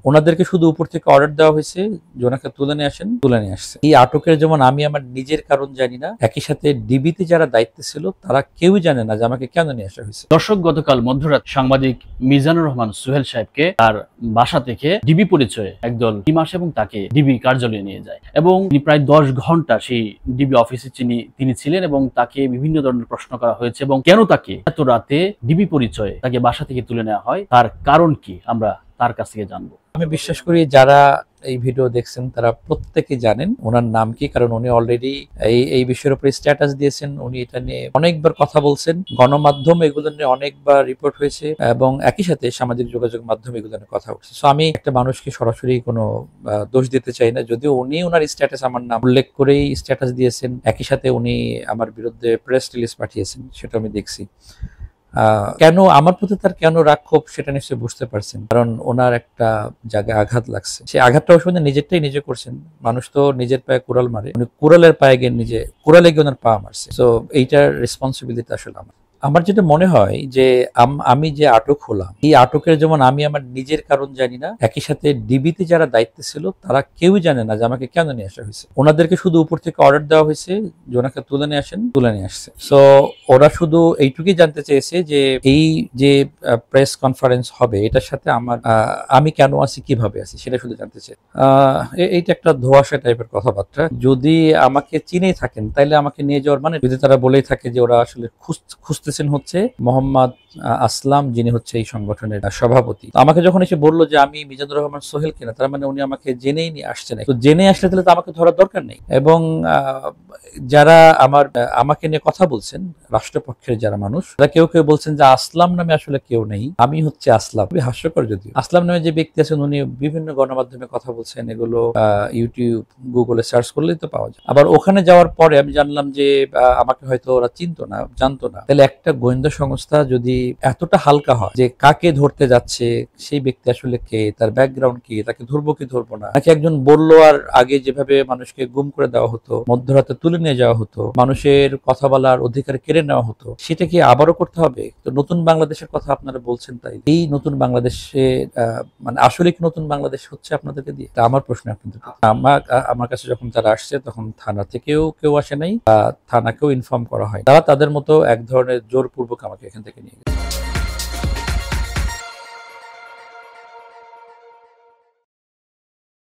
ওনাদেরকে শুধু উপর থেকে অর্ডার দেওয়া হয়েছে যে ওনাকে তুলে নিয়ে আসেন, তুলে নিয়ে আসছে। এই আটকের যেমন আমি আমার নিজের কারণ জানি না, একই সাথে ডিবিতে যারা দায়িত্বে ছিল তারা কেউই জানে না যে আমাকে কেন নিয়ে আসা হয়েছে। দর্শক, গতকাল মধ্যরাত সাংবাদিক মিজানুর রহমান সোহেল সাহেবকে তার বাসা থেকে ডিবি পরিচয়ে একদল টিম আসে এবং তাকে ডিবি কার্যালয়ে নিয়ে যায় এবং প্রায় 10 ঘন্টা সেই ডিবি অফিসে তিনি ছিলেন এবং তাকে বিভিন্ন ধরনের প্রশ্ন করা হয়েছে এবং কেন তাকে এত রাতে ডিবি পরিচয়ে তাকে বাসা থেকে তুলে নেওয়া হয়, তার কারণ কি আমরা তার কাছ থেকে জানবো। আমি বিশ্বাস করি যারা এই ভিডিও দেখছেন তারা প্রত্যেকে জানেন ওনার নাম কি, কারণ উনি অলরেডি এই বিষয়ের উপরে স্ট্যাটাস দিয়েছেন। উনি এটা নিয়ে অনেকবার কথা বলছেন, গণমাধ্যম এগুলো নিয়ে অনেকবার রিপোর্ট হয়েছে এবং একই সাথে সামাজিক যোগাযোগ মাধ্যমে এগুলো নিয়ে কথা উঠছে। সো আমি একটা মানুষকে সরাসরি কোনো দোষ দিতে চাই না, যদিও উনি ওনার স্ট্যাটাস আমার নাম উল্লেখ করেই স্ট্যাটাস দিয়েছেন, একই সাথে উনি আমার বিরুদ্ধে প্রেস রিলিজ পাঠিয়েছেন, সেটা আমি দেখছি। কেন আমার প্রতি তার কেন রাগ ক্ষোভ সেটা নিশ্চয়ই বুঝতে পারছেন, কারণ ওনার একটা জায়গায় আঘাত লাগছে। সেই আঘাতটা অবশ্য নিজেরটাই নিজে করছেন। মানুষ তো নিজের পায়ে কুড়াল মারে, উনি কুড়ালের পায়ে গিয়ে কুড়ালে গিয়ে ওনার পা মারছে। তো এইটার রেসপন্সিবিলিটি আসলে আমার যেটা মনে হয় যে আমি যে আটক হলাম, এই আটকের যেমন আমি আমার নিজের কারণ জানি না, একই সাথে ডিবিতে যারা দায়িত্বে ছিল তারা কেউই জানে না যে আমাকে কেন নিয়ে আসা হয়েছে। ওনাদেরকে শুধু উপর থেকে অর্ডার দেওয়া হয়েছে যে ওনাকে তুলে নিয়ে আসেন, তুলে নিয়ে আসছে। সো ওরা শুধু এইটুকুই জানতে চেয়েছে যে এই যে প্রেস কনফারেন্স হবে এটার সাথে আমি কেন আছি, কিভাবে আছি, সেটা শুধু জানতে চাই। এইটা একটা ধোঁয়াশা টাইপের কথাবার্তা। যদি আমাকে চিনেই থাকেন তাইলে আমাকে নিয়ে যাওয়ার মানে, যদি তারা বলেই থাকে যে ওরা আসলে খুঁজতেছেন হচ্ছে মোহাম্মদ আসলাম, যিনি হচ্ছে এই সংগঠনের সভাপতি, আমাকে যখন এসে বললো যে আমি মিজানুর রহমান সোহেল কিনা, তার মানে উনি আমাকে জেনেই নিয়ে আসছে না। তো জেনে আসলে তাহলে তো আমাকে ধরার দরকার নেই। এবং যারা আমাকে নিয়ে কথা বলছেন, রাষ্ট্রপক্ষের যারা মানুষ, তারা কেউ কেউ বলছেন যে আসলাম নামে আসলে কেউ নেই, আমি হচ্ছে আসলাম। খুবই হাস্যকর। যদিও আসলাম নামে যে ব্যক্তি আছেন উনি বিভিন্ন গণমাধ্যমে কথা বলছেন, এগুলো ইউটিউব গুগলে সার্চ করলেই তো পাওয়া যায়। আবার ওখানে যাওয়ার পরে আমি জানলাম যে আমাকে হয়তো ওরা চিনতো না, জানতো না। তাহলে একটা গোয়েন্দা সংস্থা যদি এতটা হালকা হয় যে কাকে ধরতে যাচ্ছে, সেই ব্যক্তি আসলে কে, তার ব্যাকগ্রাউন্ড কি, তাকে ধরবো কি ধরবো না, নাকি একজন বললো আর আগে যেভাবে মানুষকে গুম করে দেওয়া হতো, মধ্যরাতে তুলে নিয়ে যাওয়া হতো, মানুষের কথা বলার অধিকার কেড়ে নেওয়া হতো, সেটা কি আবারও করতে হবে? তো নতুন বাংলাদেশের কথা আপনারা বলছেন, তাই এই নতুন বাংলাদেশে মানে আসলে কি নতুন বাংলাদেশ হচ্ছে আপনাদেরকে দিয়ে? আমার প্রশ্ন আপনাদের। আমার কাছে যখন তারা আসছে তখন থানা থেকেও কেউ আসে নাই, থানাকেও ইনফর্ম করা হয়। তারা তাদের মতো এক ধরনের জোরপূর্বক আমাকে এখান থেকে নিয়ে গেছে।